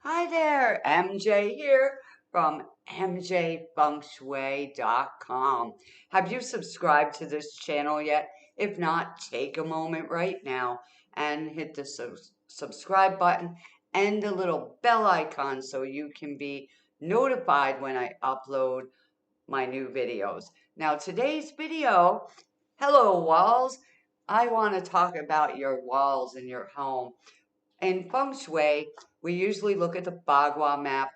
Hi there, MJ here from mjfunkshui.com. Have you subscribed to this channel yet? If not, take a moment right now and hit the subscribe button and the little bell icon so you can be notified when I upload my new videos. Now, today's video, hello walls. I want to talk about your walls in your home. In feng shui, we usually look at the Bagua map,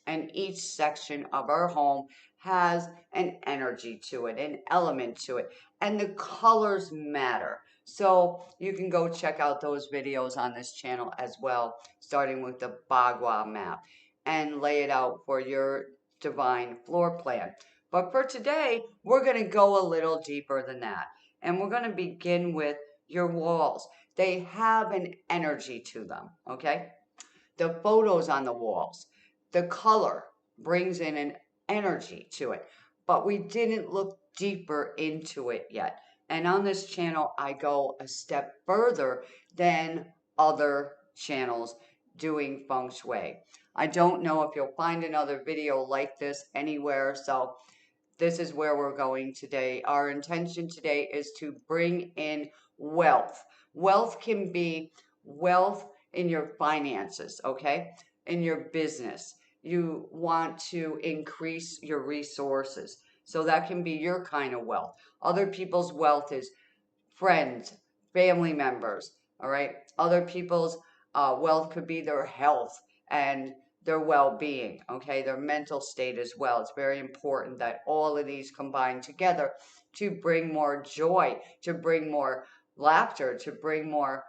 and each section of our home has an energy to it, an element to it, and the colors matter. So you can go check out those videos on this channel as well, starting with the Bagua map, and lay it out for your divine floor plan. But for today, we're going to go a little deeper than that. And we're going to begin with your walls. They have an energy to them, okay? The photos on the walls, the color brings in an energy to it, but we didn't look deeper into it yet. And on this channel, I go a step further than other channels doing feng shui. I don't know if you'll find another video like this anywhere, so this is where we're going today. Our intention today is to bring in wealth. Wealth can be wealth in your finances, okay? In your business. You want to increase your resources. So that can be your kind of wealth. Other people's wealth is friends, family members, all right? Other people's wealth could be their health and their well-being, okay? Their mental state as well. It's very important that all of these combine together to bring more joy, to bring more laughter, to bring more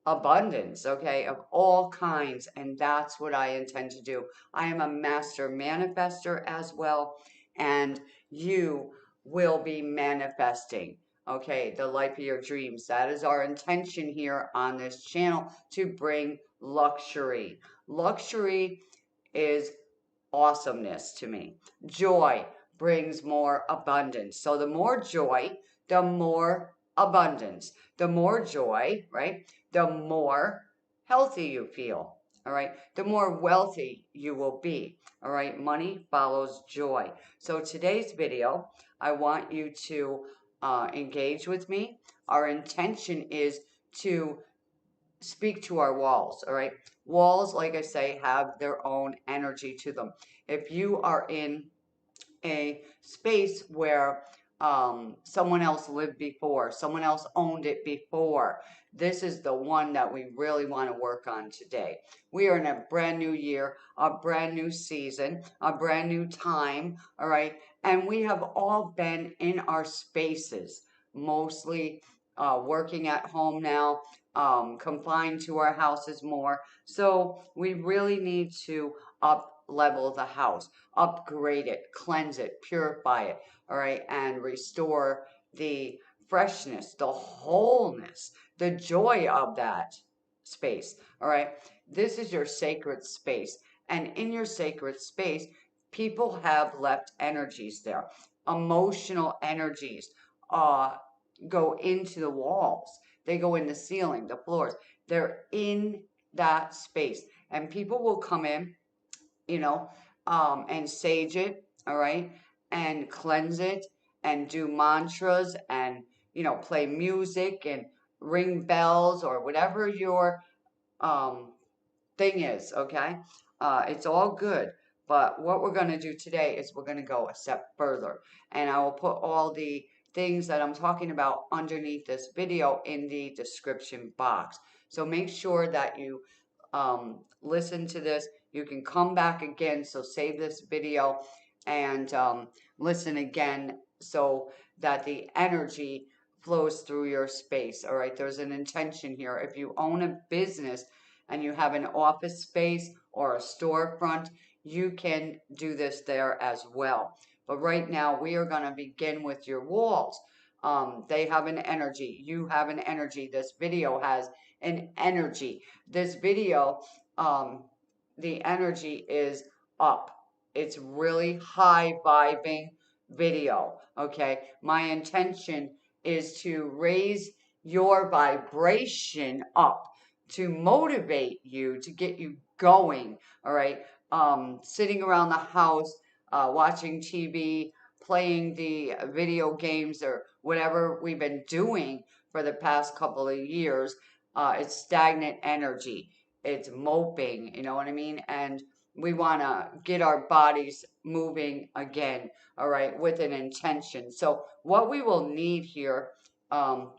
abundance, okay, of all kinds. And that's what I intend to do. I am a master manifester as well, and you will be manifesting, okay, the life of your dreams. That is our intention here on this channel, to bring luxury. Luxury is awesomeness to me. Joy brings more abundance. So the more joy, the more abundance. The more joy, right? The more healthy you feel. All right. The more wealthy you will be. All right. Money follows joy. So today's video, I want you to engage with me. Our intention is to speak to our walls, all right? Walls, like I say, have their own energy to them. If you are in a space where someone else lived before, someone else owned it before, this is the one that we really want to work on today. We are in a brand new year, a brand new season, a brand new time, all right? And we have all been in our spaces, mostly working at home now, confined to our houses more. So we really need to up level the house, upgrade it, cleanse it, purify it, all right, and restore the freshness, the wholeness, the joy of that space, all right? This is your sacred space. And in your sacred space, people have left energies there. Emotional energies uh, go into the walls. They go in the ceiling, the floors. They're in that space. And people will come in, you know, and sage it, all right, and cleanse it and do mantras and, you know, play music and ring bells or whatever your um, thing is, okay? It's all good. But what we're going to do today is we're going to go a step further. And I will put all the things that I'm talking about underneath this video in the description box. So make sure that you listen to this. You can come back again. So save this video and listen again so that the energy flows through your space. All right. There's an intention here. If you own a business, and you have an office space or a storefront, you can do this there as well. But right now, we are going to begin with your walls. They have an energy. You have an energy. This video has an energy. This video, the energy is up. It's really high vibing video. Okay. My intention is to raise your vibration up to motivate you, to get you going, all right? Sitting around the house, watching TV, playing the video games or whatever we've been doing for the past couple of years, it's stagnant energy. It's moping, you know what I mean? And we want to get our bodies moving again, all right, with an intention. So, what we will need here, um,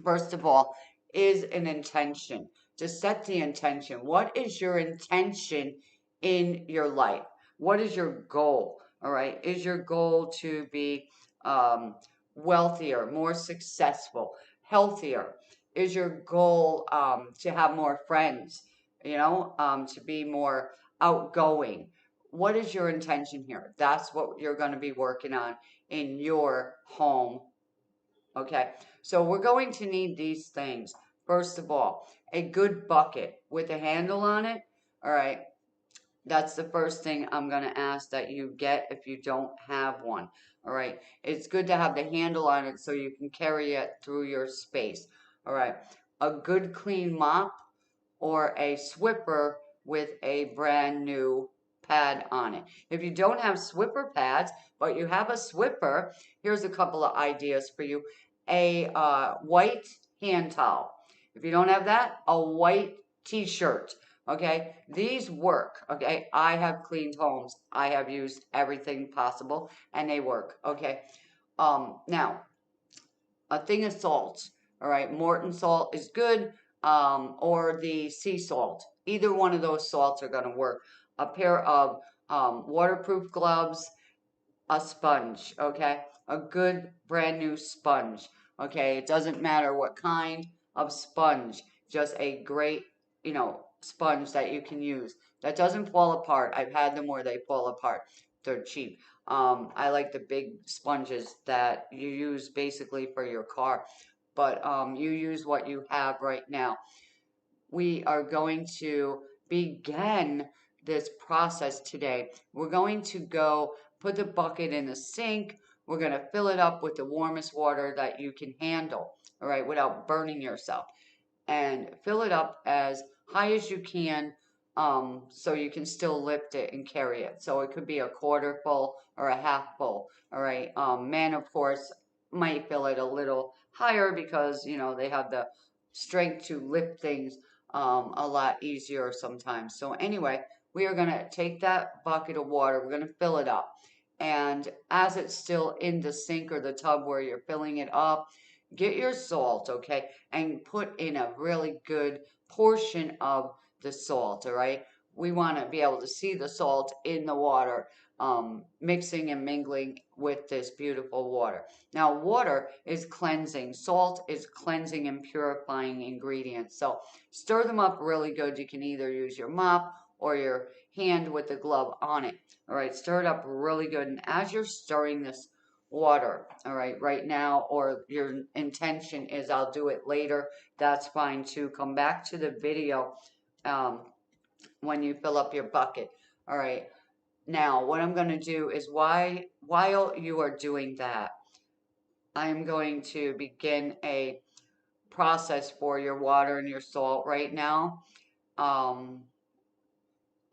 first of all, is an intention. To set the intention. What is your intention in your life? What is your goal? All right. Is your goal to be um, wealthier, more successful, healthier? Is your goal to have more friends? To be more outgoing? What is your intention here? That's what you're going to be working on in your home. Okay, so we're going to need these things. First of all, a good bucket with a handle on it. All right, that's the first thing I'm going to ask that you get if you don't have one. All right, it's good to have the handle on it so you can carry it through your space. All right, a good clean mop or a swiffer with a brand new pad on it. If you don't have swiffer pads, but you have a swiffer, here's a couple of ideas for you. A white hand towel. If you don't have that, a white t-shirt. Okay, these work. Okay, I have cleaned homes. I have used everything possible, and they work. Okay, now a thing of salt. All right, Morton salt is good, or the sea salt. Either one of those salts are going to work. A pair of waterproof gloves, a sponge, okay? A good brand new sponge, okay? It doesn't matter what kind of sponge, just a great, sponge that you can use. That doesn't fall apart. I've had them where they fall apart. They're cheap. I like the big sponges that you use basically for your car, but you use what you have right now. We are going to begin this process today. We're going to go put the bucket in the sink. We're going to fill it up with the warmest water that you can handle, all right, without burning yourself. And fill it up as high as you can, so you can still lift it and carry it. So it could be a quarter full or a half full, all right? Men, of course, might fill it a little higher because, they have the strength to lift things a lot easier sometimes. So anyway, we are going to take that bucket of water, we're going to fill it up. And as it's still in the sink or the tub where you're filling it up, get your salt, okay, and put in a really good portion of the salt, all right? We want to be able to see the salt in the water, mixing and mingling with this beautiful water. Now, water is cleansing. Salt is cleansing and purifying ingredients. So stir them up really good. You can either use your mop or your hand with the glove on it. All right, stir it up really good. And as you're stirring this water, all right now, or your intention is I'll do it later, that's fine too. Come back to the video when you fill up your bucket. All right, now what I'm going to do is while you are doing that, I'm going to begin a process for your water and your salt right now.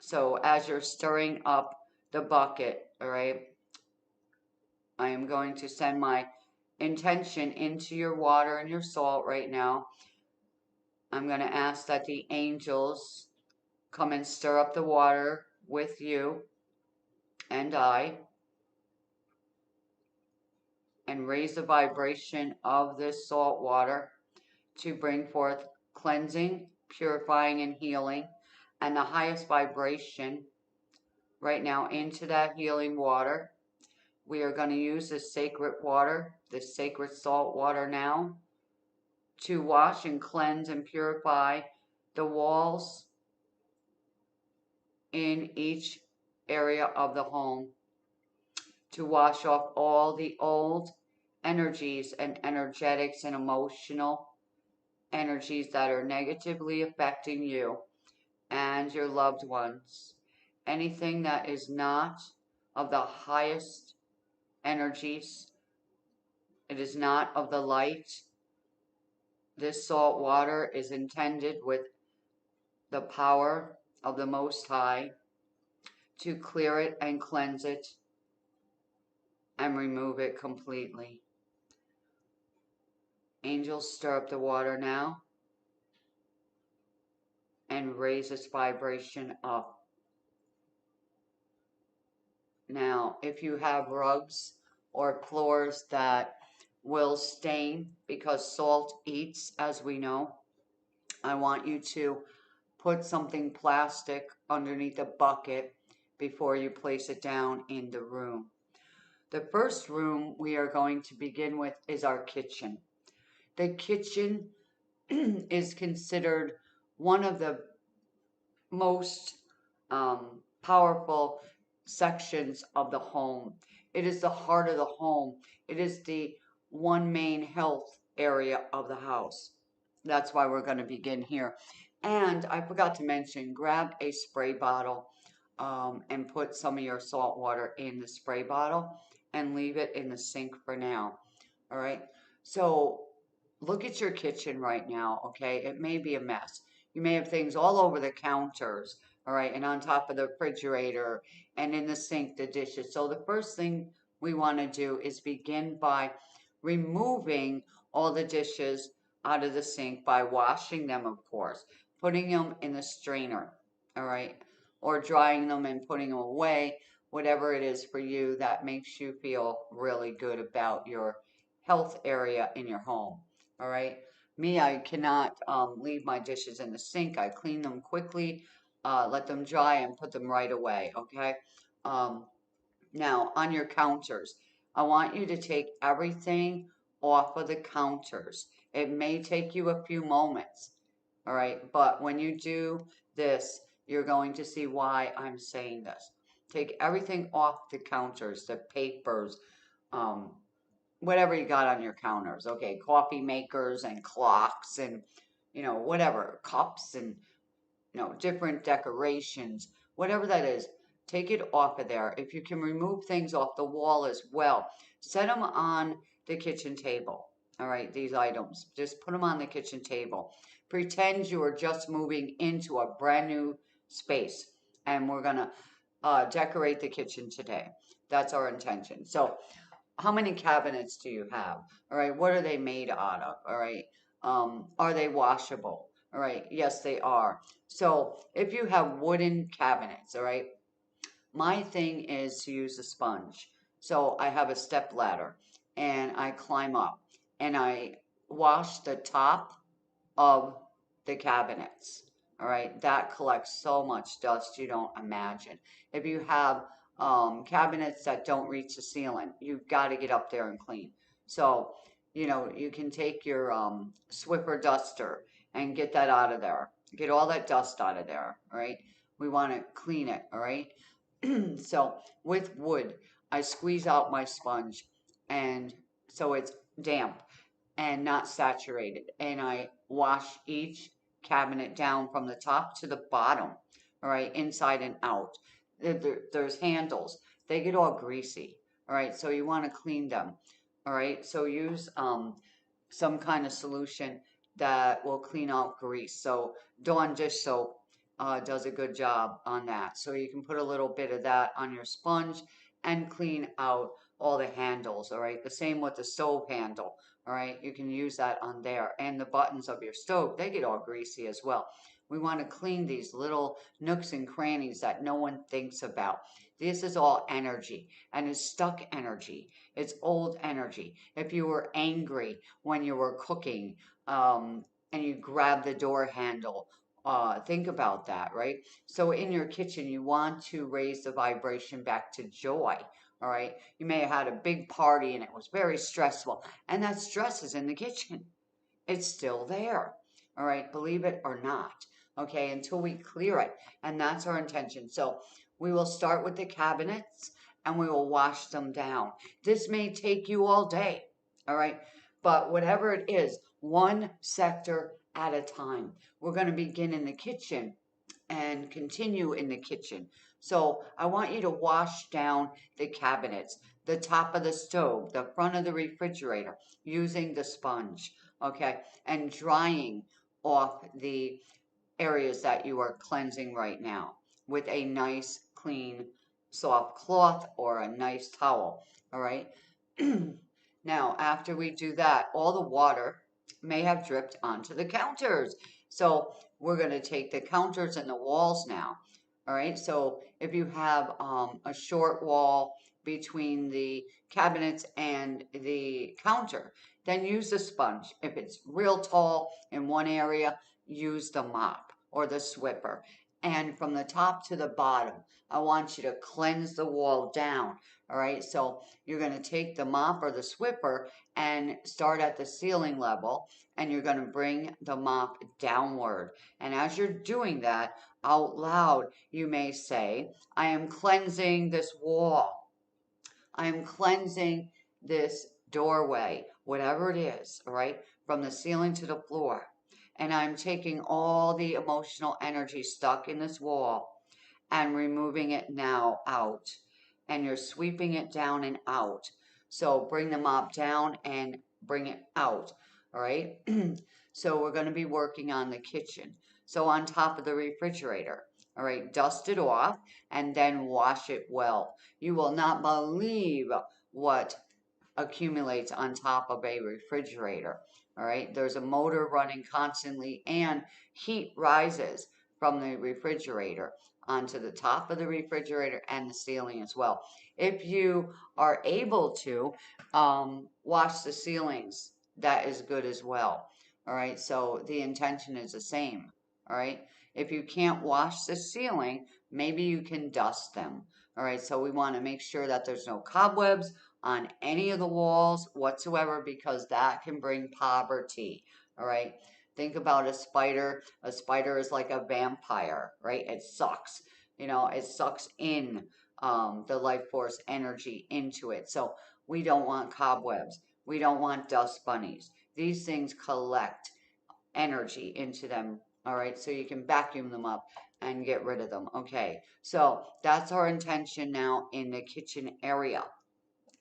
So as you're stirring up the bucket, all right, I am going to send my intention into your water and your salt right now. I'm going to ask that the angels come and stir up the water with you and I, and raise the vibration of this salt water to bring forth cleansing, purifying, and healing, and the highest vibration right now into that healing water. We are going to use this sacred water, this sacred salt water now, to wash and cleanse and purify the walls in each area of the home, to wash off all the old energies and energetics and emotional energies that are negatively affecting you and your loved ones. Anything that is not of the highest energies, it is not of the light. This salt water is intended with the power of the Most High to clear it and cleanse it and remove it completely. Angels, stir up the water now and raise its vibration up. Now, if you have rugs or floors that will stain because salt eats, as we know, I want you to put something plastic underneath a bucket before you place it down in the room. The first room we are going to begin with is our kitchen. The kitchen is considered one of the most powerful sections of the home. It is the heart of the home. It is the one main health area of the house. That's why we're going to begin here. And I forgot to mention, grab a spray bottle and put some of your salt water in the spray bottle and leave it in the sink for now. All right. So look at your kitchen right now. Okay. It may be a mess. You may have things all over the counters, all right, and on top of the refrigerator and in the sink, the dishes. So the first thing we want to do is begin by removing all the dishes out of the sink by washing them, of course, putting them in the strainer, all right, or drying them and putting them away, whatever it is for you that makes you feel really good about your health area in your home, all right. Me, I cannot leave my dishes in the sink. I clean them quickly, let them dry, and put them right away, okay? Um, Now, on your counters, I want you to take everything off of the counters. It may take you a few moments, all right? But when you do this, you're going to see why I'm saying this. Take everything off the counters, the papers, um, whatever you got on your counters. Okay, coffee makers and clocks and, whatever, cups and, different decorations, whatever that is, take it off of there. If you can remove things off the wall as well, set them on the kitchen table. All right, these items, just put them on the kitchen table. Pretend you are just moving into a brand new space, and we're gonna decorate the kitchen today. That's our intention. So how many cabinets do you have? All right, what are they made out of? All right, are they washable? All right, yes, they are. So if you have wooden cabinets, all right, my thing is to use a sponge. So I have a step ladder and I climb up and I wash the top of the cabinets. All right, that collects so much dust you don't imagine. If you have cabinets that don't reach the ceiling, you've got to get up there and clean. So, you can take your swiffer duster and get that out of there. Get all that dust out of there. All right, we want to clean it. All right. So with wood, I squeeze out my sponge, and so it's damp and not saturated. And I wash each cabinet down from the top to the bottom, all right, inside and out. There's handles. They get all greasy, all right, so you want to clean them, all right. So use some kind of solution that will clean out grease. So Dawn dish soap does a good job on that. So you can put a little bit of that on your sponge and clean out all the handles, all right? The same with the stove handle, all right? You can use that on there. And the buttons of your stove, they get all greasy as well. We want to clean these little nooks and crannies that no one thinks about. This is all energy, and it's stuck energy. It's old energy. If you were angry when you were cooking and you grab the door handle, think about that, right? So in your kitchen, you want to raise the vibration back to joy. All right. You may have had a big party and it was very stressful, and that stress is in the kitchen. It's still there. All right. Believe it or not. Okay. Until we clear it. And that's our intention. So we will start with the cabinets and we will wash them down. This may take you all day. All right. But whatever it is, one sector at a time. We're going to begin in the kitchen and continue in the kitchen. So I want you to wash down the cabinets, the top of the stove, the front of the refrigerator, using the sponge, okay, and drying off the areas that you are cleansing right now with a nice, clean, soft cloth or a nice towel. All right. Now, after we do that, all the water may have dripped onto the counters. So we're going to take the counters and the walls now. All right. So if you have a short wall between the cabinets and the counter, then use the sponge. If it's real tall in one area, use the mop or the swiffer. And from the top to the bottom, I want you to cleanse the wall down. All right. So you're going to take the mop or the swiffer and start at the ceiling level, and you're going to bring the mop downward. And as you're doing that out loud, you may say, I am cleansing this wall. I am cleansing this doorway, whatever it is, all right, from the ceiling to the floor. And I'm taking all the emotional energy stuck in this wall and removing it now out. And you're sweeping it down and out. So bring the mop down and bring it out. All right. So we're going to be working on the kitchen. So on top of the refrigerator. All right. Dust it off and then wash it well. You will not believe what accumulates on top of a refrigerator. All right. There's a motor running constantly and heat rises from the refrigerator onto the top of the refrigerator and the ceiling as well. If you are able to wash the ceilings, that is good as well. All right. So the intention is the same. All right. If you can't wash the ceiling, maybe you can dust them. All right. So we want to make sure that there's no cobwebs on any of the walls whatsoever, because that can bring poverty. All right. Think about a spider. A spider is like a vampire, right? It sucks. It sucks in the life force energy into it. So we don't want cobwebs. We don't want dust bunnies. These things collect energy into them. All right. So you can vacuum them up and get rid of them. Okay. So that's our intention now in the kitchen area.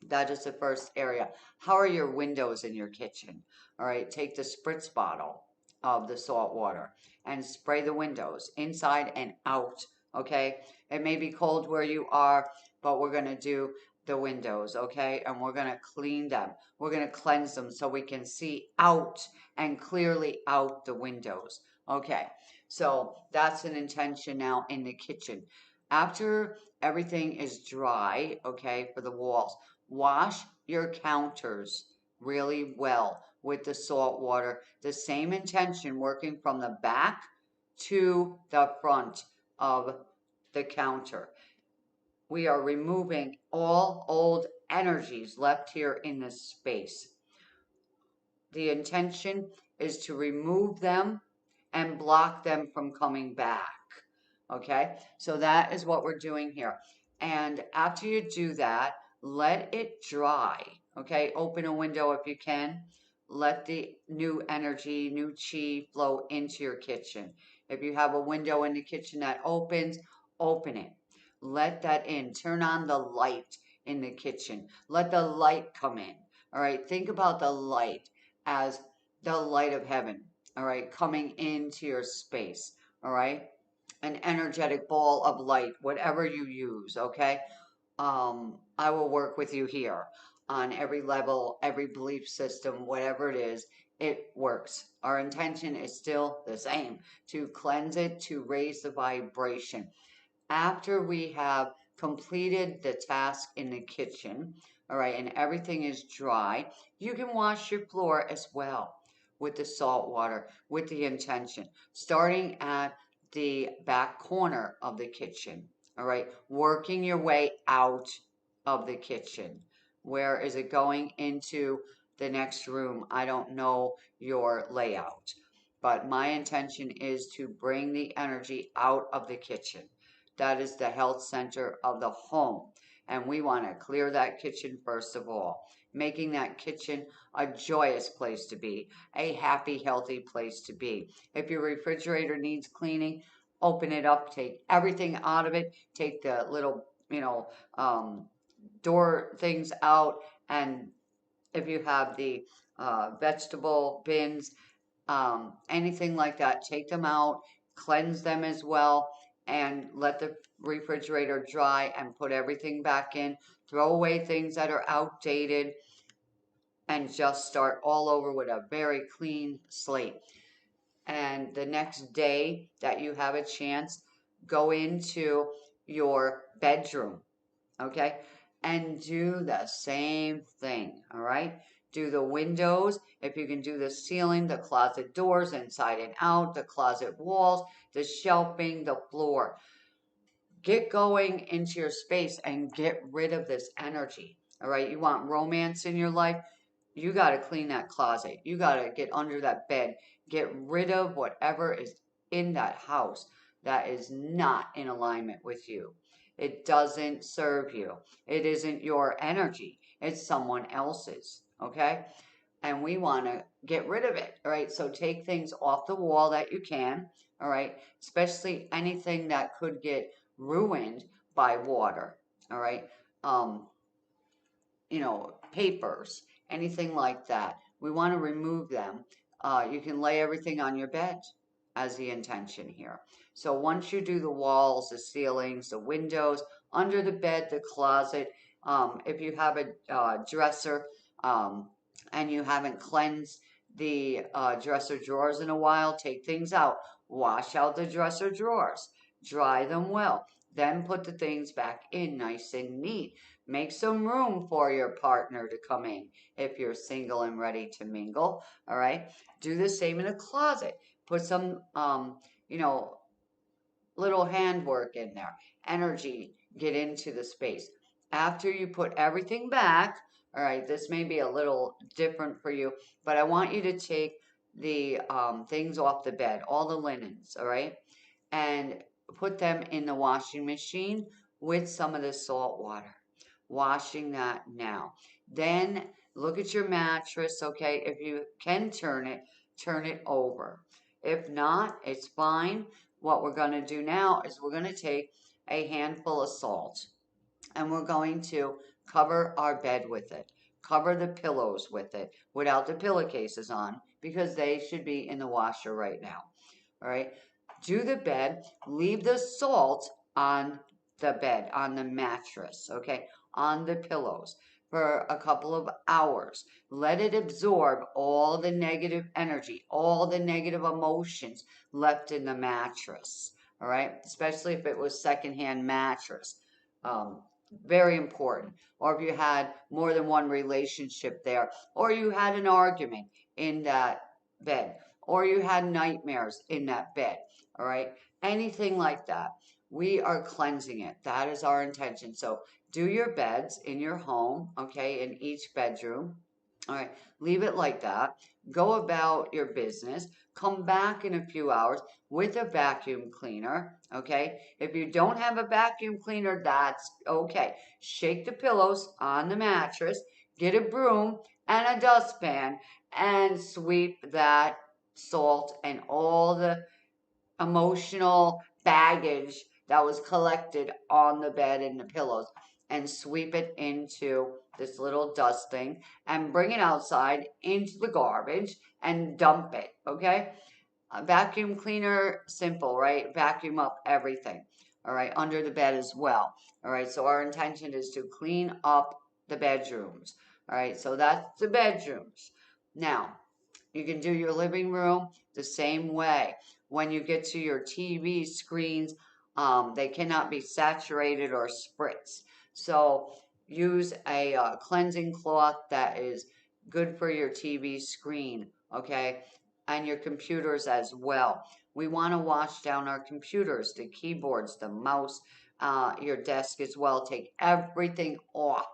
That is the first area. How are your windows in your kitchen? All right, take the spritz bottle of the salt water and spray the windows inside and out. Okay, it may be cold where you are, but we're going to do the windows. Okay, and we're going to clean them. We're going to cleanse them so we can see out and clearly out the windows. Okay, so that's an intention now in the kitchen. After everything is dry, okay, for the walls, wash your counters really well with the salt water. The same intention, working from the back to the front of the counter. We are removing all old energies left here in this space. The intention is to remove them and block them from coming back. Okay, so that is what we're doing here. And after you do that, let it dry. Okay, open a window if you can. Let the new energy, new chi flow into your kitchen. If you have a window in the kitchen that opens, open it. Let that in. Turn on the light in the kitchen. Let the light come in. All right, think about the light as the light of heaven. All right, coming into your space. All right, an energetic ball of light, whatever you use, okay? I will work with you here on every level, every belief system, whatever it is, it works. Our intention is still the same, to cleanse it, to raise the vibration. After we have completed the task in the kitchen, all right, and everything is dry, you can wash your floor as well with the salt water, with the intention, starting at the back corner of the kitchen, all right, working your way out of the kitchen. Where is it going into the next room? I don't know your layout, but my intention is to bring the energy out of the kitchen. That is the health center of the home. And we want to clear that kitchen first of all, making that kitchen a joyous place to be, a happy, healthy place to be. If your refrigerator needs cleaning, open it up, take everything out of it, take the little, door things out. And if you have the vegetable bins, anything like that, take them out, cleanse them as well, and let the refrigerator dry and put everything back in. Throw away things that are outdated and just start all over with a very clean slate. And the next day that you have a chance, go into your bedroom, okay? And do the same thing, all right? Do the windows, if you can do the ceiling, the closet doors inside and out, the closet walls, the shelving, the floor. Get going into your space and get rid of this energy, all right? You want romance in your life? You got to clean that closet. You got to get under that bed. Get rid of whatever is in that house that is not in alignment with you. It doesn't serve you. It isn't your energy. It's someone else's. Okay? And we want to get rid of it. All right? So take things off the wall that you can. All right? Especially anything that could get ruined by water. All right? Um, papers, anything like that. We want to remove them. You can lay everything on your bed as the intention here. So once you do the walls, the ceilings, the windows, under the bed, the closet, if you have a dresser and you haven't cleansed the dresser drawers in a while, take things out. Wash out the dresser drawers. Dry them well. Then put the things back in nice and neat. Make some room for your partner to come in if you're single and ready to mingle. All right. Do the same in a closet. Put some, little handwork in there. Energy, get into the space. After you put everything back, all right, this may be a little different for you, but I want you to take the things off the bed, all the linens, all right, and put them in the washing machine with some of the salt water. Washing that now. Then look at your mattress, okay? If you can turn it over. If not, it's fine. What we're going to do now is we're going to take a handful of salt and we're going to cover our bed with it. Cover the pillows with it without the pillowcases on because they should be in the washer right now. All right. Do the bed. Leave the salt on the bed, on the mattress, okay, on the pillows for a couple of hours. Let it absorb all the negative energy, all the negative emotions left in the mattress. All right. Especially if it was secondhand mattress. Um, very important. Or if you had more than one relationship there, or you had an argument in that bed, or you had nightmares in that bed, all right? Anything like that. We are cleansing it. That is our intention. So do your beds in your home, okay, in each bedroom. All right, leave it like that. Go about your business. Come back in a few hours with a vacuum cleaner, okay? If you don't have a vacuum cleaner, that's okay. Shake the pillows on the mattress, get a broom and a dustpan, and sweep that salt and all the emotional baggage that was collected on the bed and the pillows and sweep it into this little dusting and bring it outside into the garbage and dump it, okay? A vacuum cleaner, simple, right? Vacuum up everything, all right, under the bed as well, all right? So our intention is to clean up the bedrooms, all right? So that's the bedrooms. Now, you can do your living room the same way. When you get to your TV screens, they cannot be saturated or spritzed. So use a cleansing cloth that is good for your TV screen, okay? And your computers as well. We want to wash down our computers, the keyboards, the mouse, your desk as well. Take everything off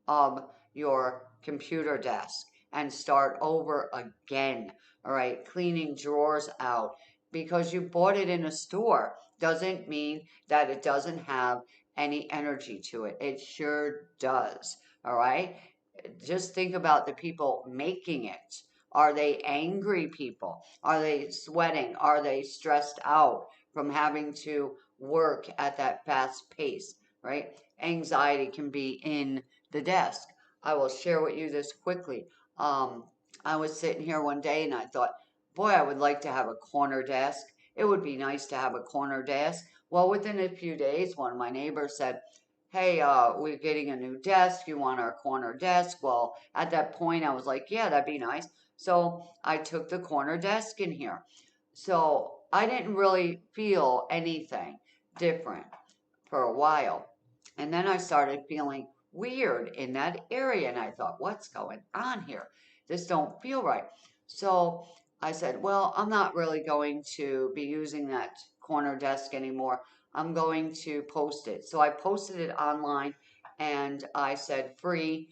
of your computer desk and start over again. All right, cleaning drawers out. Because you bought it in a store doesn't mean that it doesn't have any energy to it. It sure does. All right, just think about the people making it. Are they angry people? Are they sweating? Are they stressed out from having to work at that fast pace? Right? Anxiety can be in the desk. I will share with you this quickly. I was sitting here one day and I thought, boy, I would like to have a corner desk it would be nice to have a corner desk. Well, within a few days, one of my neighbors said, hey, we're getting a new desk. You want our corner desk? Well, at that point, I was like, yeah, that'd be nice. So I took the corner desk in here. So I didn't really feel anything different for a while. And then I started feeling weird in that area. And I thought, what's going on here? This don't feel right. So I said, well, I'm not really going to be using that corner desk anymore. I'm going to post it. So I posted it online and I said free,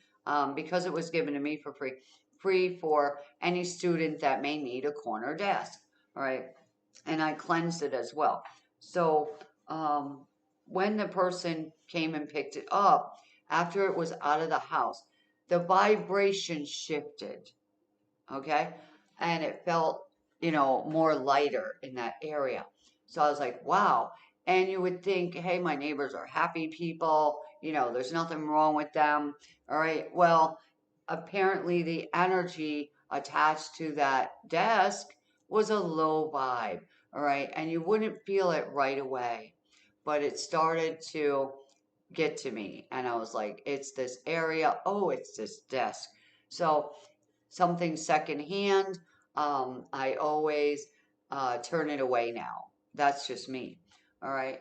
because it was given to me for free, free for any student that may need a corner desk. All right. And I cleansed it as well. So um, when the person came and picked it up, after it was out of the house, the vibration shifted, okay? And it felt, more lighter in that area. So I was like, wow. And you would think, hey, my neighbors are happy people, there's nothing wrong with them. All right. Well, apparently the energy attached to that desk was a low vibe. All right. And you wouldn't feel it right away, but it started to get to me. And I was like, it's this area. Oh, it's this desk. So something secondhand, I always turn it away now. That's just me. All right.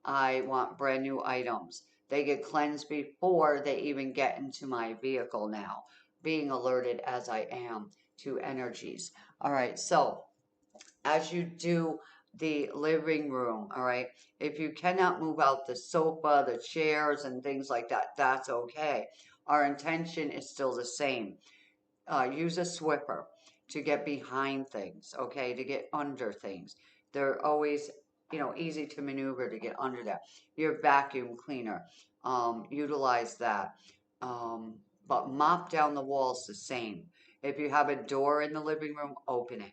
I want brand new items. They get cleansed before they even get into my vehicle now, being alerted as I am to energies. All right. So as you do the living room, all right, if you cannot move out the sofa, the chairs, and things like that, that's okay. Our intention is still the same. Use a swiffer to get behind things, okay, to get under things. They're always, easy to maneuver to get under that. Your vacuum cleaner, utilize that. Um, but mop down the walls the same. If you have a door in the living room, open it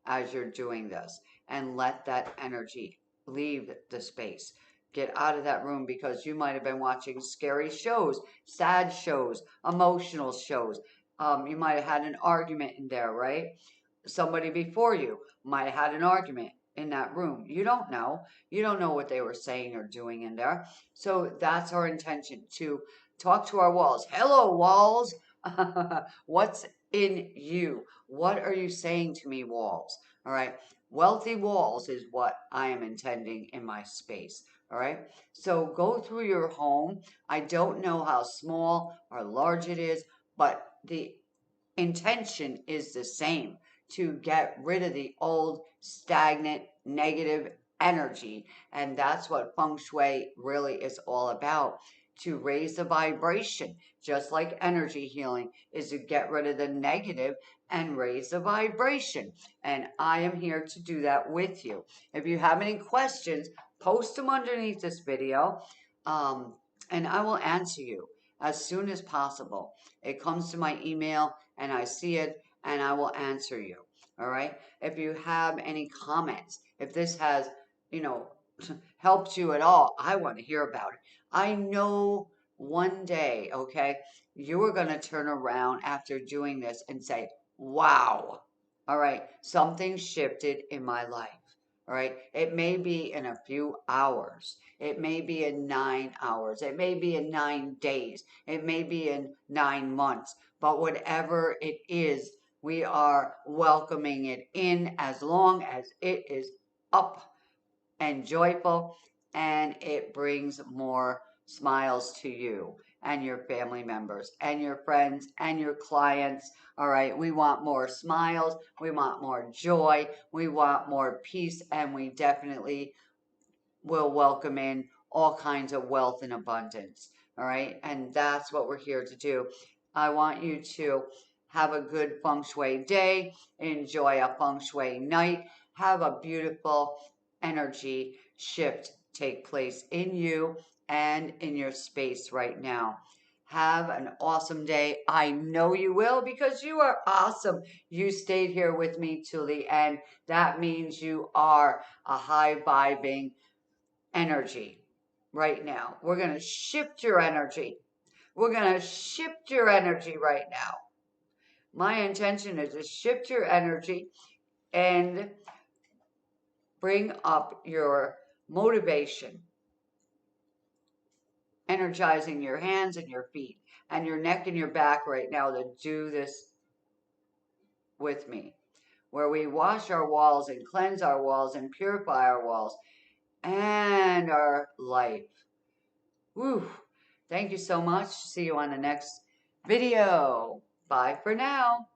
as you're doing this and let that energy leave the space. Get out of that room because you might have been watching scary shows, sad shows, emotional shows. You might have had an argument in there, right? Somebody before you might have had an argument in that room. You don't know. You don't know what they were saying or doing in there. So that's our intention, to talk to our walls. Hello, walls. What's in you? What are you saying to me, walls? All right. Wealthy walls is what I am intending in my space. All right. So go through your home. I don't know how small or large it is, but the intention is the same, to get rid of the old, stagnant, negative energy. And that's what feng shui really is all about, to raise the vibration, just like energy healing is to get rid of the negative and raise the vibration. And I am here to do that with you. If you have any questions, post them underneath this video, um, and I will answer you as soon as possible. It comes to my email and I see it and I will answer you. All right. If you have any comments, if this has, you know, helped you at all, I want to hear about it. I know one day, okay, you are going to turn around after doing this and say, wow, all right, something shifted in my life. All right. It may be in a few hours. It may be in 9 hours. It may be in 9 days. It may be in 9 months. But whatever it is, we are welcoming it in as long as it is up and joyful and it brings more smiles to you and your family members and your friends and your clients. All right, we want more smiles, we want more joy, we want more peace, and we definitely will welcome in all kinds of wealth and abundance. All right. And that's what we're here to do. I want you to have a good feng shui day, enjoy a feng shui night, have a beautiful energy shift take place in you and in your space right now. Have an awesome day. I know you will, because you are awesome. You stayed here with me till the end. That means you are a high vibing energy right now. We're going to shift your energy. We're going to shift your energy right now. My intention is to shift your energy and bring up your motivation, energizing your hands and your feet and your neck and your back right now to do this with me, where we wash our walls and cleanse our walls and purify our walls and our life. Woo! Thank you so much. See you on the next video. Bye for now.